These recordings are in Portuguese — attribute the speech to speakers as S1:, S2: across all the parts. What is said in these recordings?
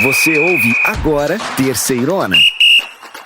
S1: Você ouve agora Terceirona.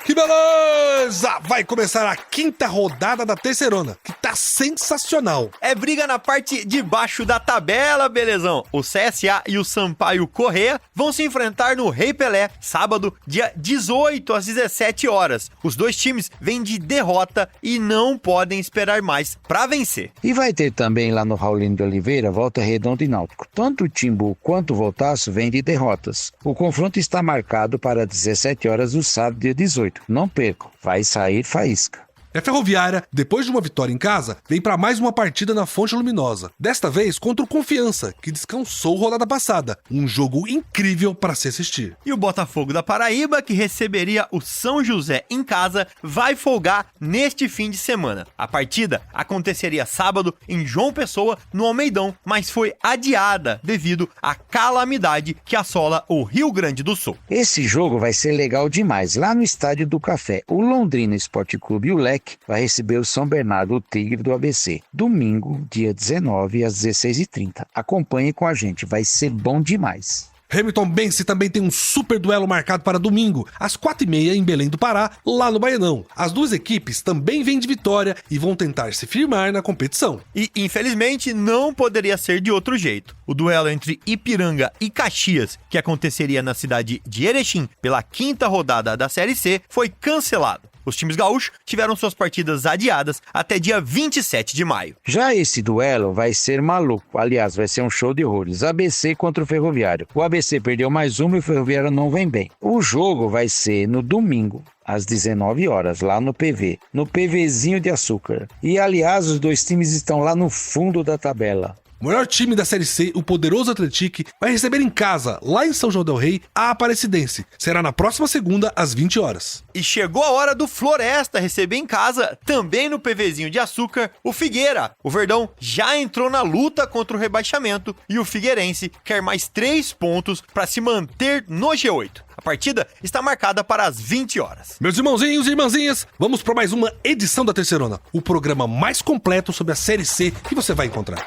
S2: Que beleza! Vai começar a quinta rodada da Terceirona, que tá sensacional.
S3: É briga na parte de baixo da tabela, belezão. O CSA e o Sampaio Corrêa vão se enfrentar no Rei Pelé, sábado, dia 18 às 17 horas. Os dois times vêm de derrota e não podem esperar mais pra vencer.
S4: E vai ter também lá no Raulino de Oliveira, Volta Redonda e Náutico. Tanto o Timbu quanto o Voltaço vêm de derrotas. O confronto está marcado para 17 horas do sábado, dia 18. Não percam, vai sair faísca.
S2: A Ferroviária, depois de uma vitória em casa, vem para mais uma partida na Fonte Luminosa. Desta vez contra o Confiança, que descansou rodada passada. Um jogo incrível para se assistir.
S3: E o Botafogo da Paraíba, que receberia o São José em casa, vai folgar neste fim de semana. A partida aconteceria sábado em João Pessoa, no Almeidão, mas foi adiada devido à calamidade que assola o Rio Grande do Sul.
S4: Esse jogo vai ser legal demais. Lá no Estádio do Café, o Londrina Esporte Clube e o Leque vai receber o São Bernardo, o Tigre do ABC. Domingo, dia 19, às 16h30. Acompanhe com a gente, vai ser bom demais.
S2: Hamilton Bense também tem um super duelo marcado para domingo, às 4h30 em Belém do Pará, lá no Baianão. As duas equipes também vêm de vitória e vão tentar se firmar na competição.
S3: E, infelizmente, não poderia ser de outro jeito. O duelo entre Ipiranga e Caxias, que aconteceria na cidade de Erechim pela quinta rodada da Série C, foi cancelado. Os times gaúchos tiveram suas partidas adiadas até dia 27 de maio.
S4: Já esse duelo vai ser maluco. Aliás, vai ser um show de horrores. ABC contra o Ferroviário. O ABC perdeu mais uma e o Ferroviário não vem bem. O jogo vai ser no domingo, às 19 horas, lá no PV. No PVzinho de açúcar. E, aliás, os dois times estão lá no fundo da tabela.
S2: O maior time da Série C, o poderoso Atlético, vai receber em casa, lá em São João del Rei, a Aparecidense. Será na próxima segunda, às 20 horas.
S3: E chegou a hora do Floresta receber em casa, também no PVzinho de açúcar, o Figueira. O Verdão já entrou na luta contra o rebaixamento e o Figueirense quer mais 3 pontos para se manter no G8. A partida está marcada para as 20 horas.
S2: Meus irmãozinhos e irmãzinhas, vamos para mais uma edição da Terceirona, o programa mais completo sobre a Série C que você vai encontrar.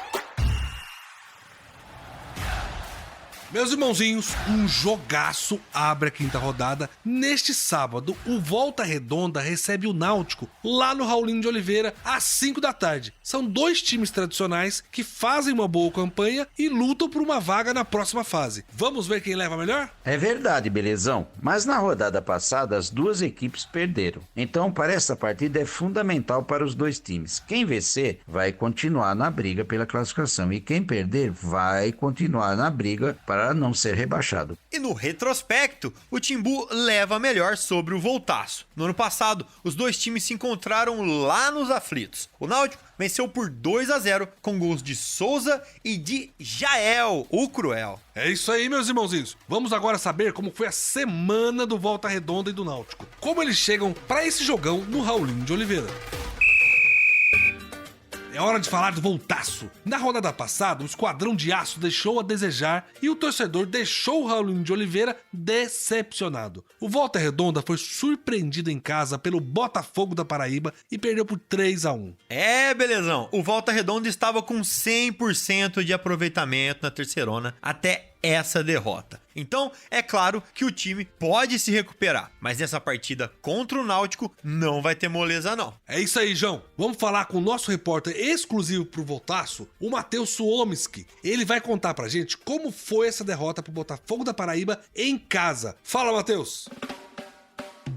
S2: Meus irmãozinhos, um jogaço abre a quinta rodada. Neste sábado, o Volta Redonda recebe o Náutico lá no Raulino de Oliveira às 5 da tarde. São dois times tradicionais que fazem uma boa campanha e lutam por uma vaga na próxima fase. Vamos ver quem leva melhor?
S4: É verdade, belezão. Mas na rodada passada, as duas equipes perderam. Então, para essa partida é fundamental para os dois times. Quem vencer vai continuar na briga pela classificação e quem perder vai continuar na briga para não ser rebaixado.
S3: E no retrospecto, o Timbu leva melhor sobre o Voltaço. No ano passado, os dois times se encontraram lá nos aflitos. O Náutico venceu por 2-0 com gols de Souza e de Jael, o Cruel.
S2: É isso aí, meus irmãozinhos. Vamos agora saber como foi a semana do Volta Redonda e do Náutico. Como eles chegam para esse jogão no Raulino de Oliveira. É hora de falar do Voltaço. Na rodada passada, o Esquadrão de Aço deixou a desejar e o torcedor deixou o Raulino de Oliveira decepcionado. O Volta Redonda foi surpreendido em casa pelo Botafogo da Paraíba e perdeu por 3-1.
S3: É, belezão. O Volta Redonda estava com 100% de aproveitamento na Terceirona até essa derrota. Então, é claro que o time pode se recuperar, mas nessa partida contra o Náutico não vai ter moleza não.
S2: É isso aí, João. Vamos falar com o nosso repórter exclusivo pro Voltaço, o Matheus Suomski. Ele vai contar pra gente como foi essa derrota pro Botafogo da Paraíba em casa. Fala, Matheus!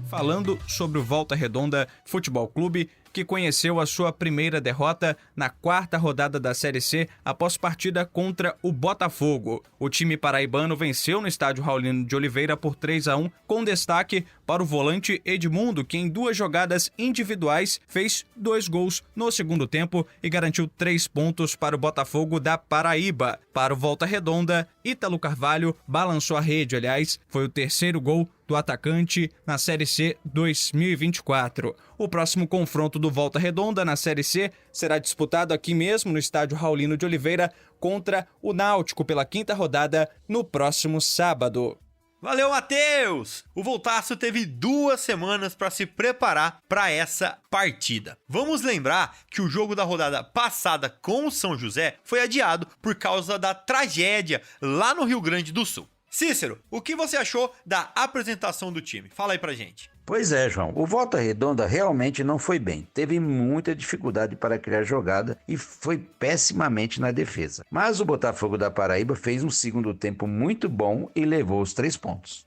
S5: Falando sobre o Volta Redonda Futebol Clube, que conheceu a sua primeira derrota na quarta rodada da Série C após partida contra o Botafogo. O time paraibano venceu no estádio Raulino de Oliveira por 3-1, com destaque para o volante Edmundo, que em 2 jogadas individuais fez 2 gols no segundo tempo e garantiu 3 pontos para o Botafogo da Paraíba. Para o Volta Redonda, Ítalo Carvalho balançou a rede, aliás, foi o terceiro gol do atacante na Série C 2024. O próximo confronto do Volta Redonda na Série C será disputado aqui mesmo no estádio Raulino de Oliveira contra o Náutico pela quinta rodada no próximo sábado.
S3: Valeu, Matheus! O Voltaço teve 2 semanas para se preparar para essa partida. Vamos lembrar que o jogo da rodada passada com o São José foi adiado por causa da tragédia lá no Rio Grande do Sul. Cícero, o que você achou da apresentação do time? Fala aí pra gente.
S4: Pois é, João. O Volta Redonda realmente não foi bem. Teve muita dificuldade para criar jogada e foi pessimamente na defesa. Mas o Botafogo da Paraíba fez um segundo tempo muito bom e levou os 3 pontos.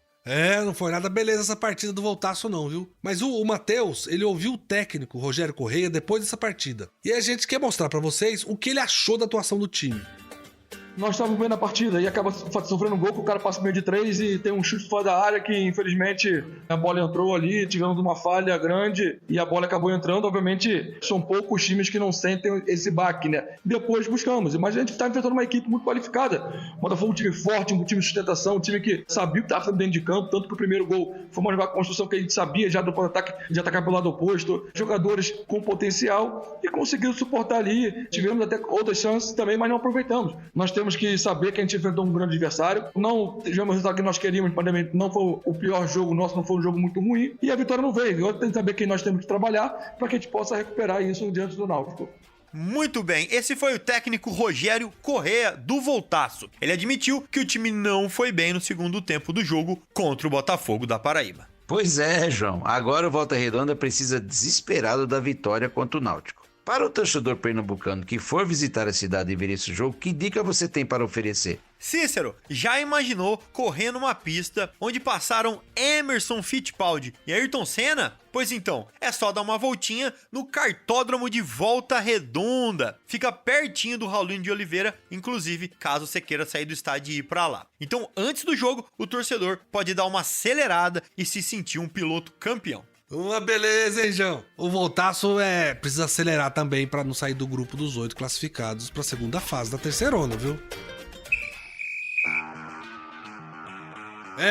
S2: Não foi nada beleza essa partida do Voltaço não, viu? Mas o Matheus, ele ouviu o técnico Rogério Correia depois dessa partida. E a gente quer mostrar pra vocês o que ele achou da atuação do time.
S6: Nós estávamos vendo a partida e acaba sofrendo um gol que o cara passa meio de 3 e tem um chute fora da área que infelizmente a bola entrou ali, tivemos uma falha grande e a bola acabou entrando. Obviamente são poucos times que não sentem esse baque, né? Depois buscamos, mas a gente está enfrentando uma equipe muito qualificada. O Botafogo é um time forte, um time de sustentação, um time que sabia o que estava fazendo dentro de campo, tanto que o primeiro gol foi uma jogada de construção que a gente sabia já do contra-ataque, de atacar pelo lado oposto. Jogadores com potencial e conseguiram suportar ali. Tivemos até outras chances também, mas não aproveitamos. Nós temos que saber que a gente enfrentou um grande adversário. Não tivemos o resultado que nós queríamos, mas não foi o pior jogo nosso, não foi um jogo muito ruim. E a vitória não veio. Agora tem que saber que nós temos que trabalhar para que a gente possa recuperar isso diante do Náutico.
S3: Muito bem, esse foi o técnico Rogério Correia do Voltaço. Ele admitiu que o time não foi bem no segundo tempo do jogo contra o Botafogo da Paraíba.
S4: Pois é, João. Agora o Volta Redonda precisa desesperado da vitória contra o Náutico. Para o torcedor pernambucano que for visitar a cidade e ver esse jogo, que dica você tem para oferecer?
S3: Cícero, já imaginou correr numa pista onde passaram Emerson Fittipaldi e Ayrton Senna? Pois então, é só dar uma voltinha no cartódromo de Volta Redonda. Fica pertinho do Raulinho de Oliveira, inclusive caso você queira sair do estádio e ir pra lá. Então, antes do jogo, o torcedor pode dar uma acelerada e se sentir um piloto campeão.
S2: Uma beleza, hein, João? O Voltaço precisa acelerar também para não sair do grupo dos 8 classificados para a segunda fase da terceirona, viu?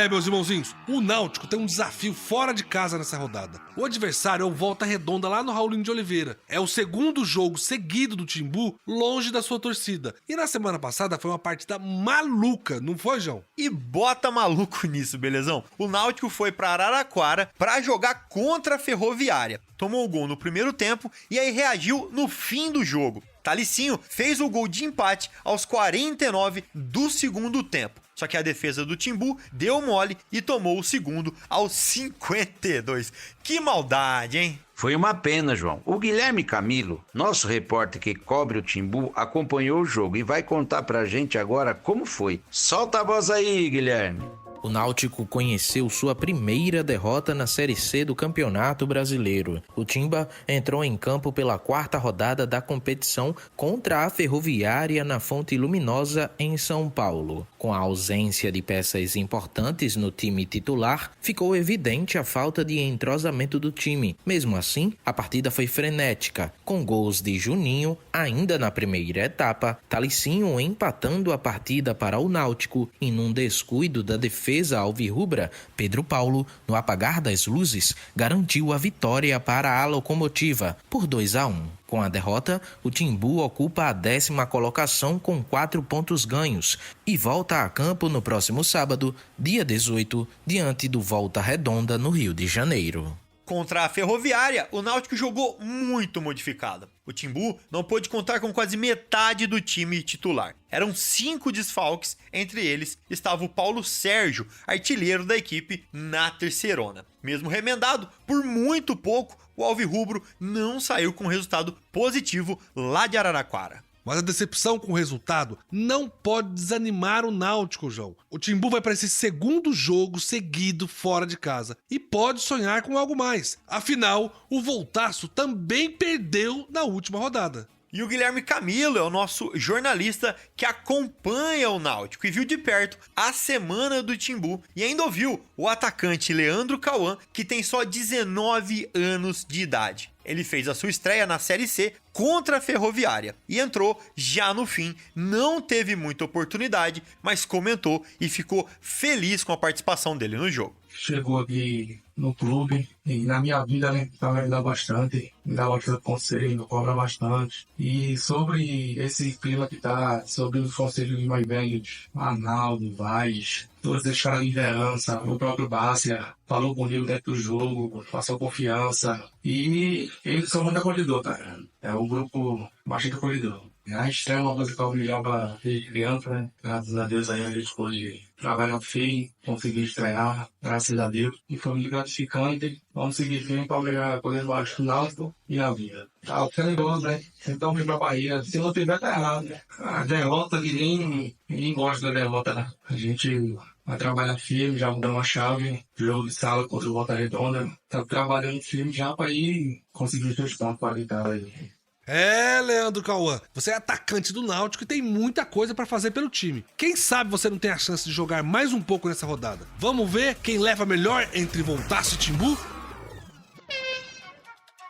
S2: Meus irmãozinhos, o Náutico tem um desafio fora de casa nessa rodada. O adversário é o Volta Redonda lá no Raulinho de Oliveira. É o segundo jogo seguido do Timbu longe da sua torcida. E na semana passada foi uma partida maluca, não foi, João?
S3: E bota maluco nisso, belezão? O Náutico foi pra Araraquara pra jogar contra a Ferroviária. Tomou o gol no primeiro tempo e aí reagiu no fim do jogo. Talicinho fez o gol de empate aos 49 do segundo tempo. Só que a defesa do Timbu deu mole e tomou o segundo aos 52. Que maldade, hein?
S4: Foi uma pena, João. O Guilherme Camilo, nosso repórter que cobre o Timbu, acompanhou o jogo e vai contar pra gente agora como foi. Solta a voz aí, Guilherme.
S7: O Náutico conheceu sua primeira derrota na Série C do Campeonato Brasileiro. O Timba entrou em campo pela 4ª rodada da competição contra a Ferroviária na Fonte Luminosa, em São Paulo. Com a ausência de peças importantes no time titular, ficou evidente a falta de entrosamento do time. Mesmo assim, a partida foi frenética, com gols de Juninho ainda na primeira etapa, Talicinho empatando a partida para o Náutico e num descuido da defesa alvirrubra, Pedro Paulo, no apagar das luzes, garantiu a vitória para a Locomotiva por 2-1. Com a derrota, o Timbu ocupa a 10ª colocação com 4 pontos ganhos e volta a campo no próximo sábado, dia 18, diante do Volta Redonda, no Rio de Janeiro.
S3: Contra a Ferroviária, o Náutico jogou muito modificado. O Timbu não pôde contar com quase metade do time titular. Eram 5 desfalques, entre eles estava o Paulo Sérgio, artilheiro da equipe na terceirona. Mesmo remendado, por muito pouco, o alvirrubro não saiu com resultado positivo lá de Araraquara.
S2: Mas a decepção com o resultado não pode desanimar o Náutico, João. O Timbu vai para esse segundo jogo seguido fora de casa e pode sonhar com algo mais. Afinal, o Voltaço também perdeu na última rodada.
S3: E o Guilherme Camilo é o nosso jornalista que acompanha o Náutico e viu de perto a semana do Timbu e ainda ouviu o atacante Leandro Cauã, que tem só 19 anos de idade. Ele fez a sua estreia na Série C contra a Ferroviária e entrou já no fim. Não teve muita oportunidade, mas comentou e ficou feliz com a participação dele no jogo.
S8: Chegou aqui no clube e na minha vida, né, tá me ajudando bastante, me dá bastante conselho, cobra bastante. E sobre esse clima que tá, sobre os conselhos mais velhos, Arnaldo, Vaz, todos esses caras de liderança, o próprio Bárcia, falou comigo dentro do jogo, passou confiança. E eles são muito acolhedores, tá? É um grupo bastante acolhedor. A estreia é uma coisa que eu almejava desde criança, né? Graças a Deus aí a gente pôde trabalhar firme, conseguir estrear, graças a Deus. E foi muito gratificante. Vamos seguir firme para almejar coisas mais do Náutico e na vida. Tá, o perigoso, né? Então vem pra Bahia. Se não tiver, tá errado, né? A derrota, ninguém gosta da derrota, né? A gente vai trabalhar firme, já mudamos a chave. Jogo de sala contra o Volta Redonda. Tá trabalhando firme já para ir conseguir os 3 pontos para deitar aí.
S2: É, Leandro Cauã, você é atacante do Náutico e tem muita coisa pra fazer pelo time. Quem sabe você não tem a chance de jogar mais um pouco nessa rodada? Vamos ver quem leva melhor entre Voltaço e Timbu?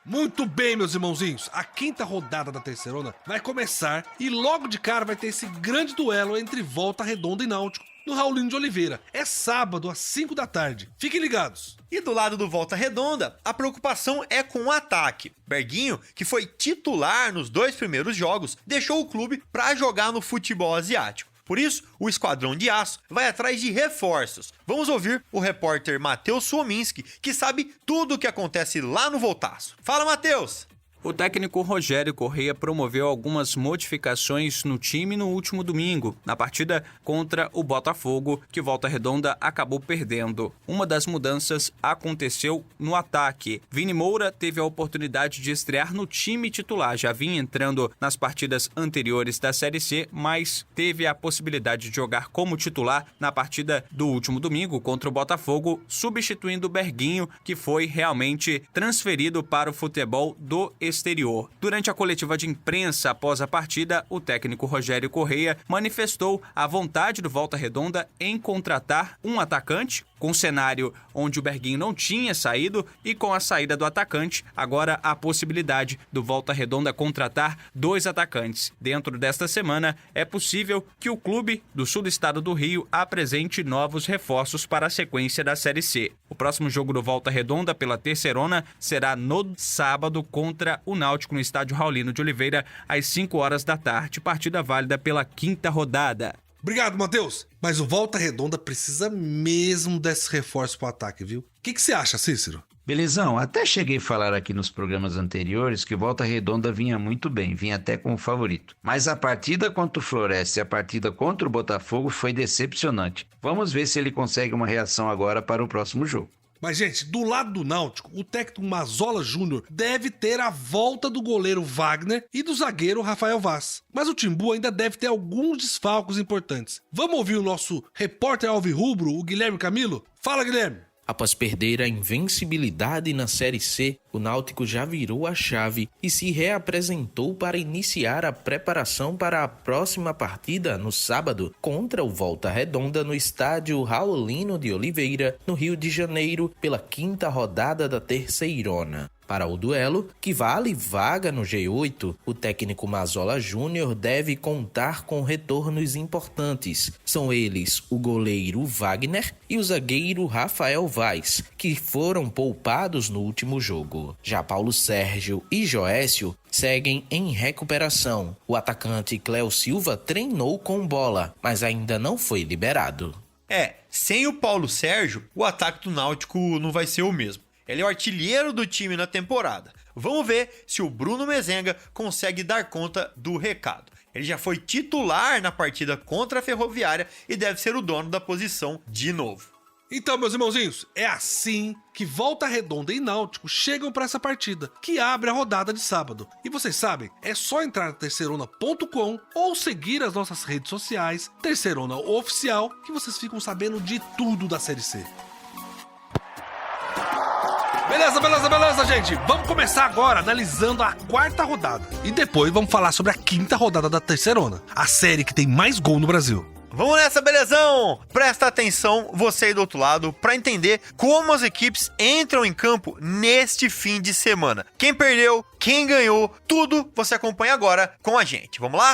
S2: Muito bem, meus irmãozinhos, a 5ª rodada da Terceirona vai começar e logo de cara vai ter esse grande duelo entre Volta Redonda e Náutico no Raulino de Oliveira. É sábado às 5 da tarde. Fiquem ligados.
S3: E do lado do Volta Redonda, a preocupação é com o ataque. Berguinho, que foi titular nos 2 primeiros jogos, deixou o clube para jogar no futebol asiático. Por isso, o Esquadrão de Aço vai atrás de reforços. Vamos ouvir o repórter Matheus Suominski, que sabe tudo o que acontece lá no Voltaço. Fala, Matheus!
S5: O técnico Rogério Corrêa promoveu algumas modificações no time no último domingo, na partida contra o Botafogo, que Volta Redonda acabou perdendo. Uma das mudanças aconteceu no ataque. Vini Moura teve a oportunidade de estrear no time titular, já vinha entrando nas partidas anteriores da Série C, mas teve a possibilidade de jogar como titular na partida do último domingo contra o Botafogo, substituindo o Berguinho, que foi realmente transferido para o futebol do exterior. Durante a coletiva de imprensa após a partida, o técnico Rogério Corrêa manifestou a vontade do Volta Redonda em contratar um atacante, com um cenário onde o Berguinho não tinha saído e com a saída do atacante, agora a possibilidade do Volta Redonda contratar 2 atacantes. Dentro desta semana, é possível que o clube do sul do estado do Rio apresente novos reforços para a sequência da Série C. O próximo jogo do Volta Redonda pela Terceirona será no sábado contra o Náutico no estádio Raulino de Oliveira às 5 horas da tarde, partida válida pela 5ª rodada.
S2: Obrigado, Matheus. Mas o Volta Redonda precisa mesmo desse reforço pro ataque, viu? O que você acha, Cícero?
S4: Belezão, até cheguei a falar aqui nos programas anteriores que o Volta Redonda vinha muito bem, vinha até como favorito. Mas a partida contra o Floresta e a partida contra o Botafogo foi decepcionante. Vamos ver se ele consegue uma reação agora para o próximo jogo.
S2: Mas, gente, do lado do Náutico, o técnico Mazola Júnior deve ter a volta do goleiro Wagner e do zagueiro Rafael Vaz. Mas o Timbu ainda deve ter alguns desfalques importantes. Vamos ouvir o nosso repórter alvirrubro, o Guilherme Camilo? Fala, Guilherme!
S7: Após perder a invencibilidade na Série C, o Náutico já virou a chave e se reapresentou para iniciar a preparação para a próxima partida no sábado contra o Volta Redonda no estádio Raulino de Oliveira, no Rio de Janeiro, pela 5ª rodada da Terceirona. Para o duelo, que vale vaga no G8, o técnico Mazola Júnior deve contar com retornos importantes. São eles o goleiro Wagner e o zagueiro Rafael Vaz, que foram poupados no último jogo. Já Paulo Sérgio e Joécio seguem em recuperação. O atacante Cléo Silva treinou com bola, mas ainda não foi liberado.
S3: Sem o Paulo Sérgio, o ataque do Náutico não vai ser o mesmo. Ele é o artilheiro do time na temporada. Vamos ver se o Bruno Mezenga consegue dar conta do recado. Ele já foi titular na partida contra a Ferroviária e deve ser o dono da posição de novo.
S2: Então, meus irmãozinhos, é assim que Volta Redonda e Náutico chegam para essa partida, que abre a rodada de sábado. E vocês sabem, é só entrar na terceirona.com ou seguir as nossas redes sociais, Terceirona Oficial, que vocês ficam sabendo de tudo da Série C. Beleza, gente. Vamos começar agora analisando a 4ª rodada. E depois vamos falar sobre a 5ª rodada da Terceirona, a série que tem mais gol no Brasil.
S3: Vamos nessa, belezão? Presta atenção, você aí do outro lado, para entender como as equipes entram em campo neste fim de semana. Quem perdeu, quem ganhou, tudo você acompanha agora com a gente. Vamos lá?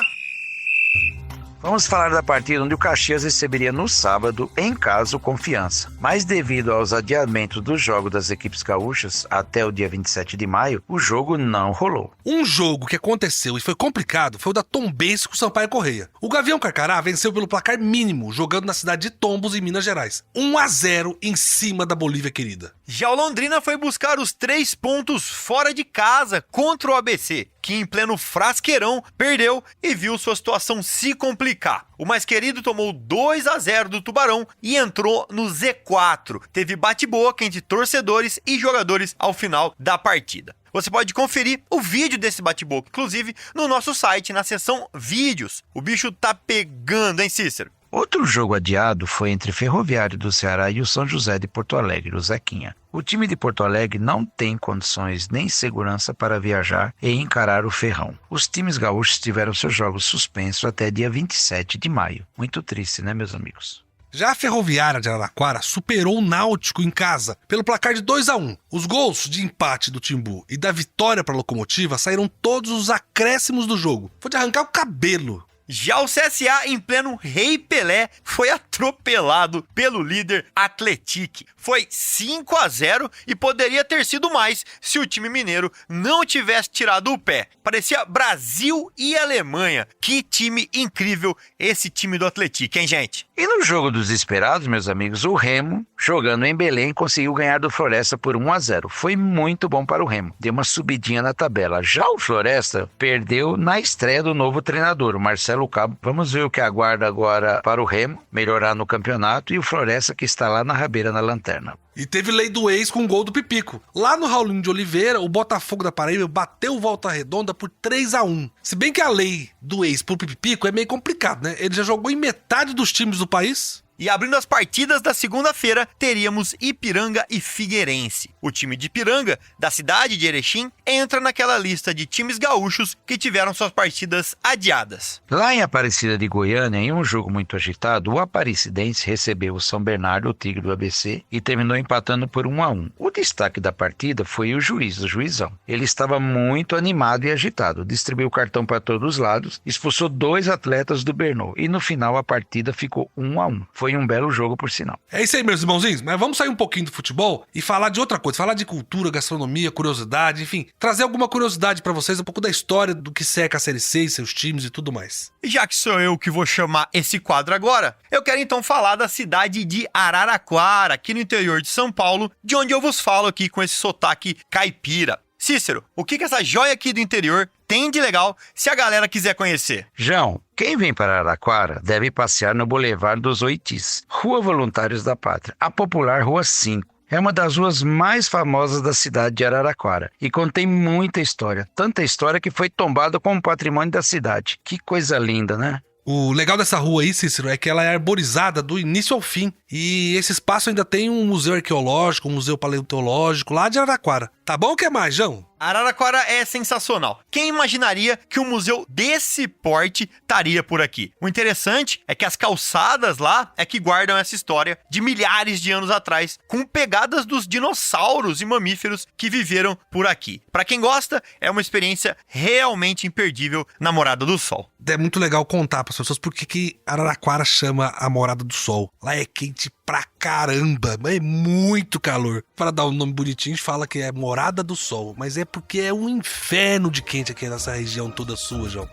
S4: Vamos falar da partida onde o Caxias receberia no sábado, em casa, o Confiança. Mas devido aos adiamentos dos jogos das equipes gaúchas até o dia 27 de maio, o jogo não rolou.
S2: Um jogo que aconteceu e foi complicado foi o da Tombense com o Sampaio Corrêa. O Gavião Carcará venceu pelo placar mínimo, jogando na cidade de Tombos, em Minas Gerais. 1-0 em cima da Bolívia querida.
S3: Já o Londrina foi buscar os 3 pontos fora de casa contra o ABC, que Erechim, em pleno Frasqueirão, perdeu e viu sua situação se complicar. O mais querido tomou 2-0 do Tubarão e entrou no Z4. Teve bate-boca entre torcedores e jogadores ao final da partida. Você pode conferir o vídeo desse bate-boca, inclusive, no nosso site, na seção Vídeos. O bicho tá pegando, hein, Cícero?
S4: Outro jogo adiado foi entre Ferroviário do Ceará e o São José de Porto Alegre, o Zequinha. O time de Porto Alegre não tem condições nem segurança para viajar e encarar o Ferrão. Os times gaúchos tiveram seus jogos suspensos até dia 27 de maio. Muito triste, né, meus amigos?
S2: Já a Ferroviária de Araraquara superou o Náutico em casa pelo placar de 2-1. Os gols de empate do Timbu e da vitória para a Locomotiva saíram todos os acréscimos do jogo. Foi de arrancar o cabelo.
S3: Já o CSA, em pleno Rei Pelé, foi atropelado pelo líder Atlético. Foi 5-0 e poderia ter sido mais se o time mineiro não tivesse tirado o pé. Parecia Brasil e Alemanha. Que time incrível esse time do Atlético, hein, gente?
S4: E no jogo dos esperados, meus amigos, o Remo, jogando em Belém, conseguiu ganhar do Floresta por 1-0. Foi muito bom para o Remo. Deu uma subidinha na tabela. Já o Floresta perdeu na estreia do novo treinador, o Marcelo Cabo. Vamos ver o que aguarda agora para o Remo melhorar no campeonato e o Floresta que está lá na rabeira, na lanterna.
S2: E teve lei do ex com gol do Pipico. Lá no Raulinho de Oliveira, o Botafogo da Paraíba bateu o Volta Redonda por 3-1. Se bem que a lei do ex pro Pipico é meio complicado, né? Ele já jogou em metade dos times do país.
S3: E abrindo as partidas da segunda-feira, teríamos Ipiranga e Figueirense. O time de Ipiranga, da cidade de Erechim, entra naquela lista de times gaúchos que tiveram suas partidas adiadas.
S4: Lá em Aparecida de Goiânia, em um jogo muito agitado, o Aparecidense recebeu o São Bernardo, o Tigre do ABC, e terminou empatando por 1-1. O destaque da partida foi o juizão. Ele estava muito animado e agitado, distribuiu o cartão para todos os lados, expulsou 2 atletas do Bernô, e no final a partida ficou 1-1. Foi um belo jogo, por sinal.
S2: É isso aí, meus irmãozinhos, mas vamos sair um pouquinho do futebol e falar de outra coisa, falar de cultura, gastronomia, curiosidade, enfim, trazer alguma curiosidade pra vocês, um pouco da história do que seca a Série C e seus times e tudo mais.
S3: E já que sou eu que vou chamar esse quadro agora, eu quero então falar da cidade de Araraquara, aqui no interior de São Paulo, de onde eu vos falo aqui com esse sotaque caipira. Cícero, o que essa joia aqui do interior tem de legal se a galera quiser conhecer?
S4: João, quem vem para Araraquara deve passear no Boulevard dos Oitis, Rua Voluntários da Pátria, a popular Rua 5. É uma das ruas mais famosas da cidade de Araraquara e contém muita história. Tanta história que foi tombada como patrimônio da cidade. Que coisa linda, né?
S2: O legal dessa rua aí, Cícero, é que ela é arborizada do início ao fim. E esse espaço ainda tem um museu arqueológico, um museu paleontológico lá de Araraquara. Tá bom ou quer mais, João?
S3: Araraquara é sensacional. Quem imaginaria que um museu desse porte estaria por aqui? O interessante é que as calçadas lá é que guardam essa história de milhares de anos atrás, com pegadas dos dinossauros e mamíferos que viveram por aqui. Pra quem gosta, é uma experiência realmente imperdível na Morada do Sol.
S2: É muito legal contar pras pessoas por que Araraquara chama a Morada do Sol. Lá é quente pra caramba, é muito calor. Para dar um nome bonitinho, a gente fala que é Morada do Sol, mas é porque é um inferno de quente aqui nessa região toda sua, João.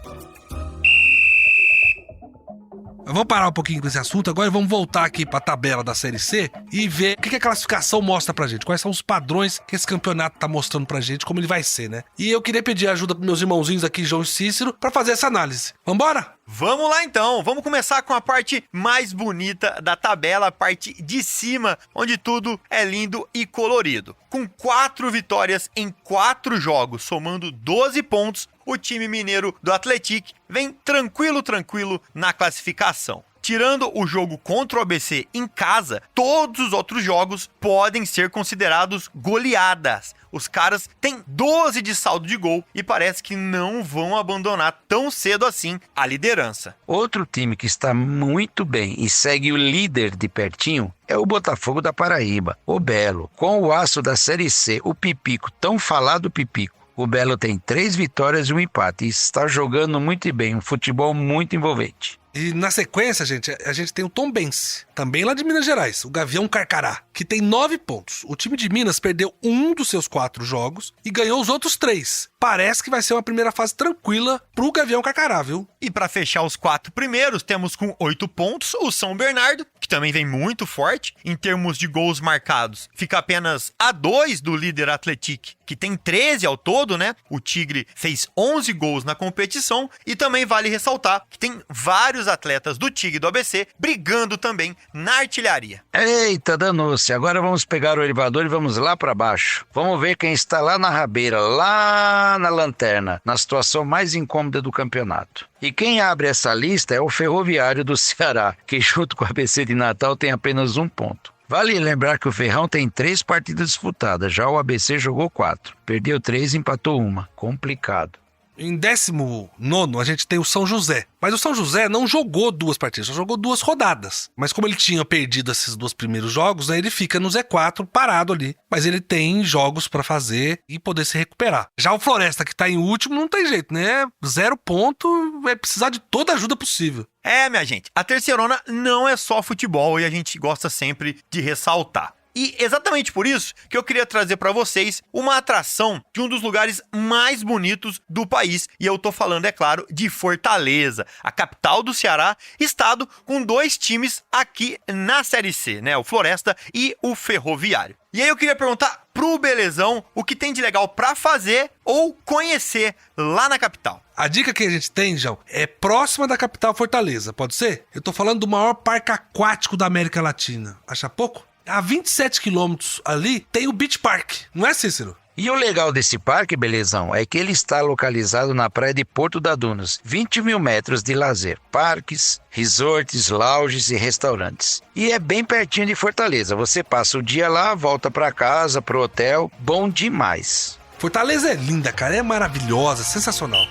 S2: Vamos parar um pouquinho com esse assunto agora e vamos voltar aqui para a tabela da Série C e ver o que a classificação mostra pra gente, quais são os padrões que esse campeonato tá mostrando pra gente, como ele vai ser, né? E eu queria pedir ajuda pros meus irmãozinhos aqui, João e Cícero, para fazer essa análise. Vambora?
S3: Vamos lá então, vamos começar com a parte mais bonita da tabela, a parte de cima, onde tudo é lindo e colorido. Com 4 vitórias em 4 jogos, somando 12 pontos, o time mineiro do Atlético vem tranquilo na classificação. Tirando o jogo contra o ABC em casa, todos os outros jogos podem ser considerados goleadas. Os caras têm 12 de saldo de gol e parece que não vão abandonar tão cedo assim a liderança.
S4: Outro time que está muito bem e segue o líder de pertinho é o Botafogo da Paraíba, o Belo. Com o aço da Série C, o Pipico, tão falado Pipico. O Belo tem 3 vitórias e 1 empate e está jogando muito bem, um futebol muito envolvente.
S2: E na sequência, a gente tem o Tombense, também lá de Minas Gerais, o Gavião Carcará, que tem 9 pontos. O time de Minas perdeu um dos seus 4 jogos e ganhou os outros 3. parece que vai ser uma primeira fase tranquila pro Gavião Carcará, viu?
S3: E para fechar os 4 primeiros, temos com 8 pontos o São Bernardo, que também vem muito forte. Em termos de gols marcados, fica apenas a 2 do líder Atlético, que tem 13 ao todo, né? O Tigre fez 11 gols na competição. E também vale ressaltar que tem vários atletas do Tigre e do ABC brigando também na artilharia.
S4: Eita, danou-se. Agora vamos pegar o elevador e vamos lá para baixo. Vamos ver quem está lá na rabeira, lá na lanterna, na situação mais incômoda do campeonato. E quem abre essa lista é o Ferroviário do Ceará, que junto com o ABC de Natal tem apenas 1 ponto. Vale lembrar que o Ferrão tem 3 partidas disputadas, já o ABC jogou 4. Perdeu 3 e empatou 1. Complicado.
S2: Em 19º, a gente tem o São José. Mas o São José não jogou 2 partidas, só jogou 2 rodadas. Mas como ele tinha perdido esses 2 primeiros jogos, né, ele fica no Z4 parado ali. Mas ele tem jogos pra fazer e poder se recuperar. Já o Floresta, que tá em último, não tem jeito, né? 0 ponto, vai precisar de toda a ajuda possível.
S3: Minha gente, a Terceirona não é só futebol e a gente gosta sempre de ressaltar. E exatamente por isso que eu queria trazer para vocês uma atração de um dos lugares mais bonitos do país. E eu tô falando, é claro, de Fortaleza, a capital do Ceará, estado com 2 times aqui na Série C, né? O Floresta e o Ferroviário. E aí eu queria perguntar pro Belezão o que tem de legal para fazer ou conhecer lá na capital.
S2: A dica que a gente tem, João, é próxima da capital Fortaleza, pode ser? Eu tô falando do maior parque aquático da América Latina. Acha pouco? A 27 quilômetros ali tem o Beach Park, não é, Cícero?
S4: E o legal desse parque, Belezão, é que ele está localizado na praia de Porto da Dunas, 20 mil metros de lazer, parques, resorts, lounges e restaurantes. E é bem pertinho de Fortaleza, você passa o dia lá, volta para casa, pro hotel, bom demais.
S2: Fortaleza é linda, cara, é maravilhosa, sensacional.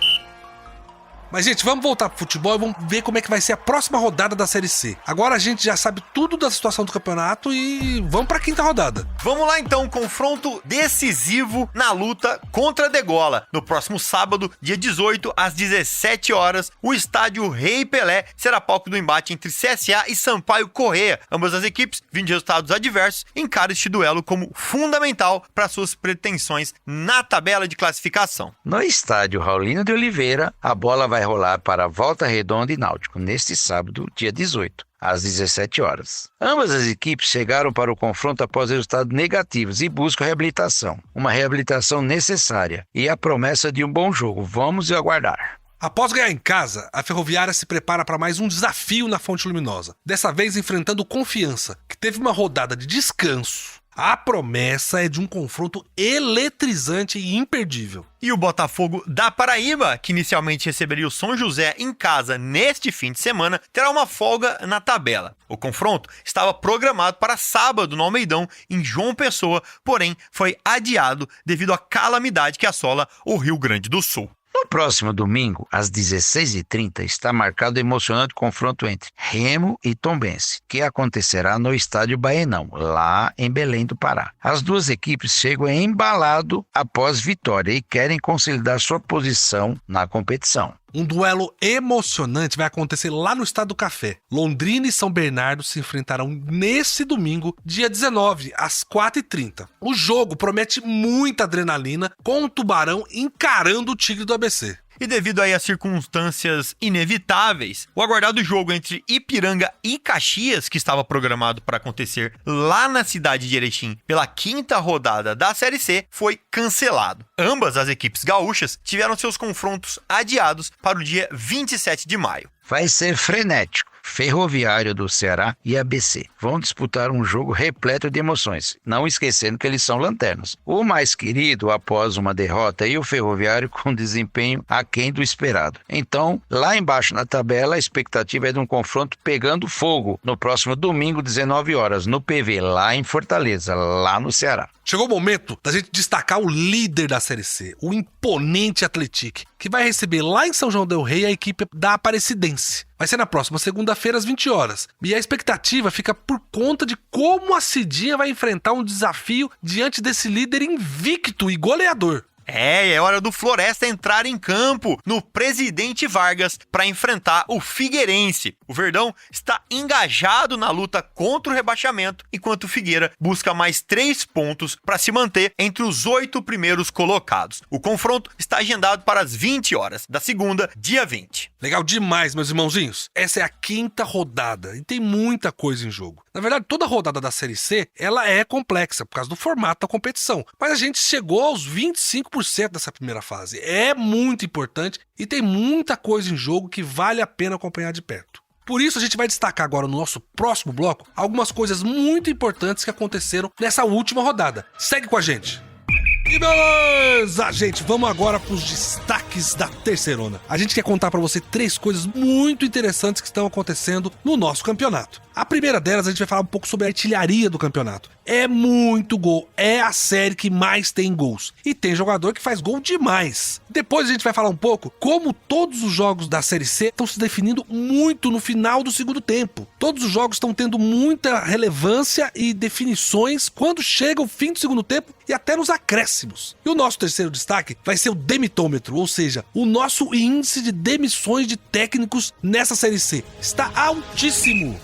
S2: Mas, gente, vamos voltar pro futebol e vamos ver como é que vai ser a próxima rodada da Série C. Agora a gente já sabe tudo da situação do campeonato e vamos pra 5ª rodada.
S3: Vamos lá, então, confronto decisivo na luta contra a Degola. No próximo sábado, dia 18, às 17 horas, o estádio Rei Pelé será palco do embate entre CSA e Sampaio Corrêa. Ambas as equipes, vindo de resultados adversos, encaram este duelo como fundamental para suas pretensões na tabela de classificação.
S4: No estádio Raulino de Oliveira, a bola vai rolar para Volta Redonda e Náutico neste sábado, dia 18, às 17 horas. Ambas as equipes chegaram para o confronto após resultados negativos e buscam reabilitação. Uma reabilitação necessária e a promessa de um bom jogo. Vamos aguardar.
S2: Após ganhar em casa, a Ferroviária se prepara para mais um desafio na Fonte Luminosa. Dessa vez enfrentando o Confiança, que teve uma rodada de descanso. A promessa é de um confronto eletrizante e imperdível.
S3: E o Botafogo da Paraíba, que inicialmente receberia o São José em casa neste fim de semana, terá uma folga na tabela. O confronto estava programado para sábado no Almeidão, em João Pessoa, porém foi adiado devido à calamidade que assola o Rio Grande do Sul.
S4: No próximo domingo, às 16h30, está marcado o emocionante confronto entre Remo e Tombense, que acontecerá no estádio Baenão, lá em Belém do Pará. As duas equipes chegam embalado após vitória e querem consolidar sua posição na competição.
S2: Um duelo emocionante vai acontecer lá no Estádio do Café. Londrina e São Bernardo se enfrentarão nesse domingo, dia 19, às 4h30. O jogo promete muita adrenalina, com o Tubarão encarando o Tigre do ABC.
S3: E devido aí às circunstâncias inevitáveis, o aguardado jogo entre Ipiranga e Caxias, que estava programado para acontecer lá na cidade de Erechim pela 5ª rodada da Série C, foi cancelado. Ambas as equipes gaúchas tiveram seus confrontos adiados para o dia 27 de maio.
S4: Vai ser frenético. Ferroviário do Ceará e ABC vão disputar um jogo repleto de emoções, não esquecendo que eles são lanternas. O mais querido após uma derrota e o Ferroviário com desempenho aquém do esperado. Então, lá embaixo na tabela, a expectativa é de um confronto pegando fogo no próximo domingo, 19 horas, no PV, lá em Fortaleza, lá no Ceará.
S2: Chegou o momento da gente destacar o líder da Série C, o imponente Atlético, que vai receber lá em São João del Rei a equipe da Aparecidense. Vai ser na próxima segunda-feira às 20 horas. E a expectativa fica por conta de como a Cidinha vai enfrentar um desafio diante desse líder invicto e goleador.
S3: É hora do Floresta entrar em campo no Presidente Vargas para enfrentar o Figueirense. O Verdão está engajado na luta contra o rebaixamento, enquanto o Figueira busca mais 3 pontos para se manter entre os 8 primeiros colocados. O confronto está agendado para as 20 horas da segunda, dia 20.
S2: Legal demais, meus irmãozinhos. Essa é a 5ª rodada e tem muita coisa em jogo. Na verdade, toda rodada da Série C, ela é complexa por causa do formato da competição. Mas a gente chegou aos 25% dessa primeira fase. É muito importante e tem muita coisa em jogo que vale a pena acompanhar de perto. Por isso, a gente vai destacar agora no nosso próximo bloco algumas coisas muito importantes que aconteceram nessa última rodada. Segue com a gente! E beleza, gente, vamos agora para os destaques da terceirona. A gente quer contar para você 3 coisas muito interessantes que estão acontecendo no nosso campeonato. A primeira delas, a gente vai falar um pouco sobre a artilharia do campeonato. É muito gol, é a série que mais tem gols. E tem jogador que faz gol demais. Depois a gente vai falar um pouco como todos os jogos da Série C estão se definindo muito no final do segundo tempo. Todos os jogos estão tendo muita relevância e definições quando chega o fim do segundo tempo e até nos acréscimos. E o nosso terceiro destaque vai ser o demitômetro, ou seja, o nosso índice de demissões de técnicos nessa Série C. Está altíssimo.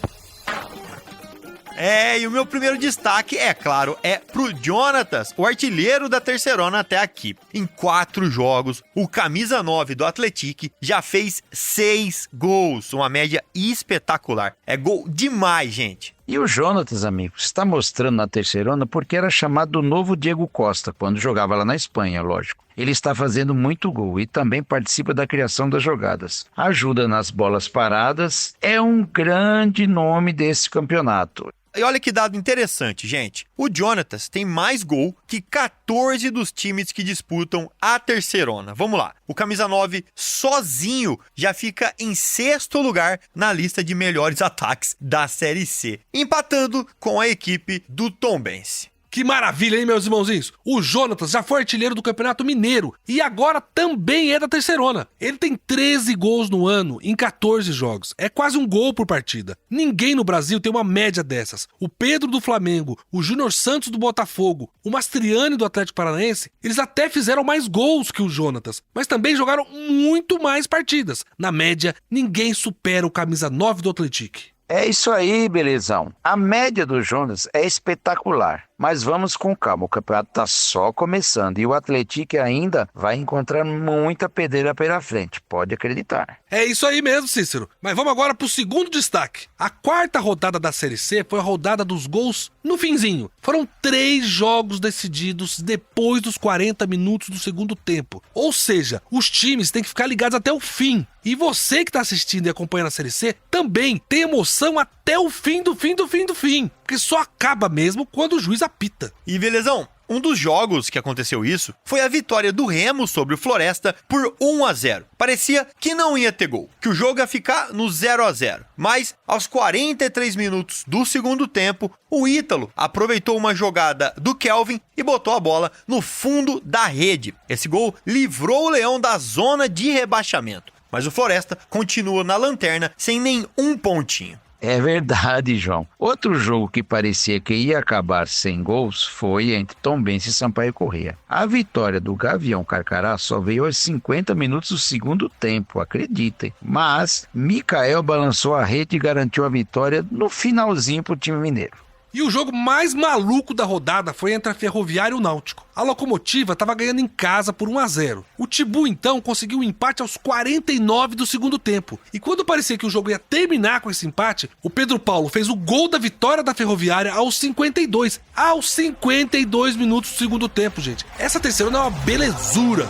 S3: E o meu primeiro destaque, é claro, é pro Jonatas, o artilheiro da terceirona até aqui. Em 4 jogos, o camisa 9 do Atlético já fez 6 gols, uma média espetacular. É gol demais, gente.
S4: E o Jonatas, amigos, está mostrando na terceirona porque era chamado do novo Diego Costa, quando jogava lá na Espanha, lógico. Ele está fazendo muito gol e também participa da criação das jogadas. Ajuda nas bolas paradas, é um grande nome desse campeonato.
S3: E olha que dado interessante, gente. O Jonatas tem mais gol que 14 dos times que disputam a terceirona. Vamos lá. O camisa 9 sozinho já fica em 6º lugar na lista de melhores ataques da Série C, empatando com a equipe do Tombense.
S2: Que maravilha, hein, meus irmãozinhos? O Jonatas já foi artilheiro do Campeonato Mineiro e agora também é da terceirona. Ele tem 13 gols no ano em 14 jogos. É quase um gol por partida. Ninguém no Brasil tem uma média dessas. O Pedro do Flamengo, o Júnior Santos do Botafogo, o Mastriani do Atlético Paranaense, eles até fizeram mais gols que o Jonatas, mas também jogaram muito mais partidas. Na média, ninguém supera o camisa 9 do Atlético.
S4: É isso aí, belezão. A média do Jonas é espetacular. Mas vamos com calma, o campeonato está só começando e o Atlético ainda vai encontrar muita pedreira pela frente, pode acreditar.
S2: É isso aí mesmo, Cícero. Mas vamos agora para o segundo destaque. A 4ª rodada da Série C foi a rodada dos gols no finzinho. Foram 3 jogos decididos depois dos 40 minutos do segundo tempo. Ou seja, os times têm que ficar ligados até o fim. E você que está assistindo e acompanhando a Série C também tem emoção até o fim do fim. Porque só acaba mesmo quando o juiz apita.
S3: E belezão, um dos jogos que aconteceu isso foi a vitória do Remo sobre o Floresta por 1-0. Parecia que não ia ter gol, que o jogo ia ficar no 0-0. Mas aos 43 minutos do segundo tempo, o Ítalo aproveitou uma jogada do Kelvin e botou a bola no fundo da rede. Esse gol livrou o Leão da zona de rebaixamento. Mas o Floresta continua na lanterna sem nenhum pontinho.
S4: É verdade, João. Outro jogo que parecia que ia acabar sem gols foi entre Tombense e Sampaio Corrêa. A vitória do Gavião Carcará só veio aos 50 minutos do segundo tempo, acreditem. Mas Mikael balançou a rede e garantiu a vitória no finalzinho para o time mineiro.
S2: E o jogo mais maluco da rodada foi entre a Ferroviária e o Náutico. A Locomotiva estava ganhando em casa por 1-0. O Tibu, então, conseguiu um empate aos 49 do segundo tempo. E quando parecia que o jogo ia terminar com esse empate, o Pedro Paulo fez o gol da vitória da Ferroviária aos 52. Aos 52 minutos do segundo tempo, gente. Essa terceira é uma belezura.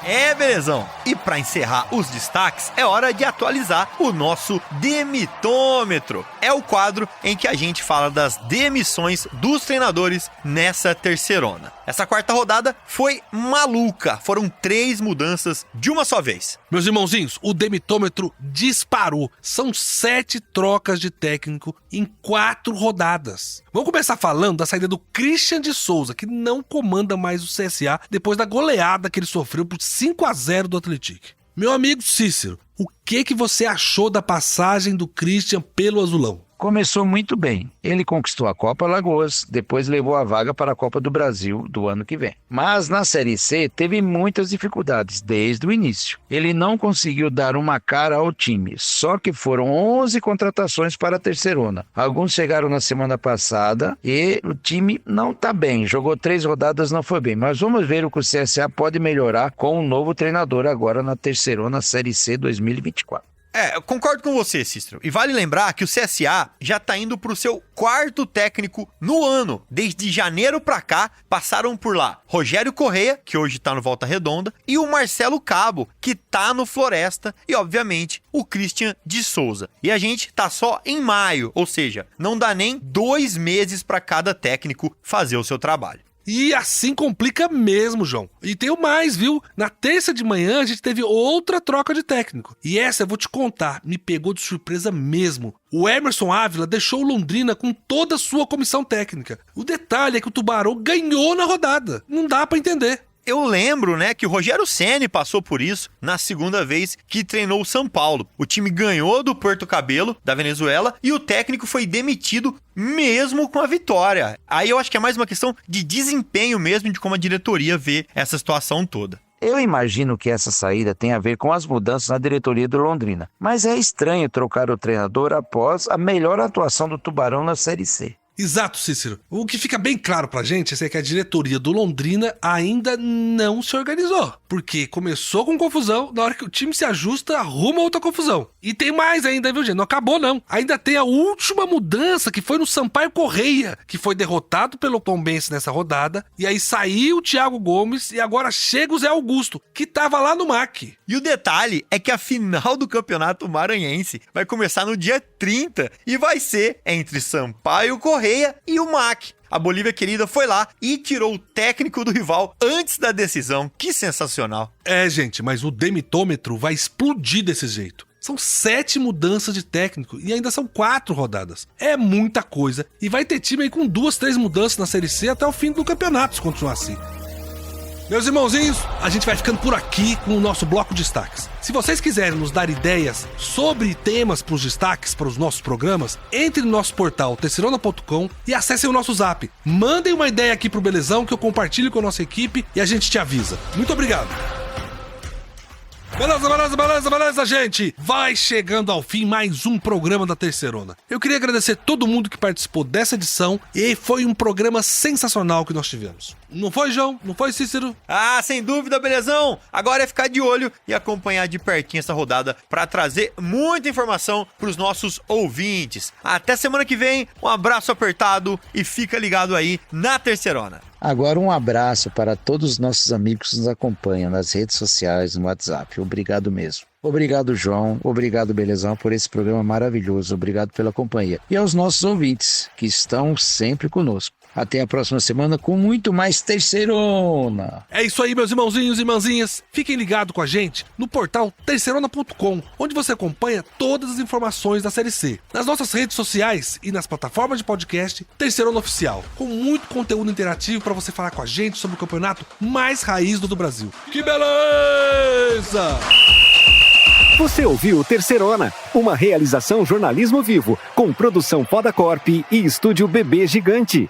S3: É, belezão. E para encerrar os destaques, é hora de atualizar o nosso demitômetro. É o quadro em que a gente fala das demissões dos treinadores nessa terceirona. Essa 4ª rodada foi maluca. Foram 3 mudanças de uma só vez.
S2: Meus irmãozinhos, o demitômetro disparou. São 7 trocas de técnico em 4 rodadas. Vamos começar falando da saída do Christian de Souza, que não comanda mais o CSA depois da goleada que ele sofreu por 5-0 do Atlético. Meu amigo Cícero, o que você achou da passagem do Christian pelo Azulão?
S4: começou muito bem. Ele conquistou a Copa Alagoas, depois levou a vaga para a Copa do Brasil do ano que vem. Mas na Série C teve muitas dificuldades desde o início. Ele não conseguiu dar uma cara ao time, só que foram 11 contratações para a Terceirona. Alguns chegaram na semana passada e o time não está bem. Jogou 3 rodadas, não foi bem. Mas vamos ver o que o CSA pode melhorar com um novo treinador agora na Terceirona Série C 2024.
S3: Eu concordo com você, Cícero. E vale lembrar que o CSA já tá indo pro seu 4º técnico no ano. Desde janeiro pra cá, passaram por lá Rogério Correia, que hoje tá no Volta Redonda, e o Marcelo Cabo, que tá no Floresta, e obviamente o Christian de Souza. E a gente tá só em maio, ou seja, não dá nem 2 meses pra cada técnico fazer o seu trabalho.
S2: E assim complica mesmo, João. E tem o mais, viu? Na terça de manhã a gente teve outra troca de técnico. E essa eu vou te contar, me pegou de surpresa mesmo. O Emerson Ávila deixou o Londrina com toda a sua comissão técnica. O detalhe é que o Tubarão ganhou na rodada. Não dá pra entender.
S3: Eu lembro, que o Rogério Ceni passou por isso na segunda vez que treinou o São Paulo. O time ganhou do Porto Cabelo, da Venezuela, e o técnico foi demitido mesmo com a vitória. Aí eu acho que é mais uma questão de desempenho mesmo, de como a diretoria vê essa situação toda.
S4: Eu imagino que essa saída tem a ver com as mudanças na diretoria do Londrina. Mas é estranho trocar o treinador após a melhor atuação do Tubarão na Série C.
S2: Exato, Cícero. O que fica bem claro pra gente é que a diretoria do Londrina ainda não se organizou. Porque começou com confusão, na hora que o time se ajusta, arruma outra confusão. E tem mais ainda, viu, gente? Não acabou, não. Ainda tem a última mudança, que foi no Sampaio Correia, que foi derrotado pelo Tombense nessa rodada. E aí saiu o Thiago Gomes e agora chega o Zé Augusto, que tava lá no MAC.
S3: E o detalhe é que a final do Campeonato Maranhense vai começar no dia 30 e vai ser entre Sampaio Correia e o MAC. A Bolívia Querida foi lá e tirou o técnico do rival antes da decisão. Que sensacional.
S2: Gente, mas o demitômetro vai explodir desse jeito. São 7 mudanças de técnico e ainda são 4 rodadas. É muita coisa e vai ter time aí com 2, 3 mudanças na Série C até o fim do campeonato, se continuar assim. Meus irmãozinhos, a gente vai ficando por aqui com o nosso bloco de destaques. Se vocês quiserem nos dar ideias sobre temas para os destaques para os nossos programas, entre no nosso portal terceirona.com e acessem o nosso zap. Mandem uma ideia aqui pro Belezão que eu compartilho com a nossa equipe e a gente te avisa. Muito obrigado! Beleza, gente! Vai chegando ao fim mais um programa da Terceirona. Eu queria agradecer todo mundo que participou dessa edição e foi um programa sensacional que nós tivemos. Não foi, João? Não foi, Cícero?
S3: Sem dúvida, Belezão! Agora é ficar de olho e acompanhar de pertinho essa rodada para trazer muita informação para os nossos ouvintes. Até semana que vem, um abraço apertado e fica ligado aí na Terceirona.
S4: Agora um abraço para todos os nossos amigos que nos acompanham nas redes sociais, no WhatsApp. Obrigado mesmo. Obrigado, João. Obrigado, Belezão, por esse programa maravilhoso. Obrigado pela companhia. E aos nossos ouvintes, que estão sempre conosco. Até a próxima semana com muito mais Terceirona.
S2: É isso aí, meus irmãozinhos e irmãzinhas. Fiquem ligados com a gente no portal terceirona.com, onde você acompanha todas as informações da Série C. Nas nossas redes sociais e nas plataformas de podcast, Terceirona Oficial, com muito conteúdo interativo para você falar com a gente sobre o campeonato mais raiz do Brasil. Que beleza!
S1: Você ouviu Terceirona, uma realização jornalismo vivo, com produção Foda Corp e estúdio Bebê Gigante.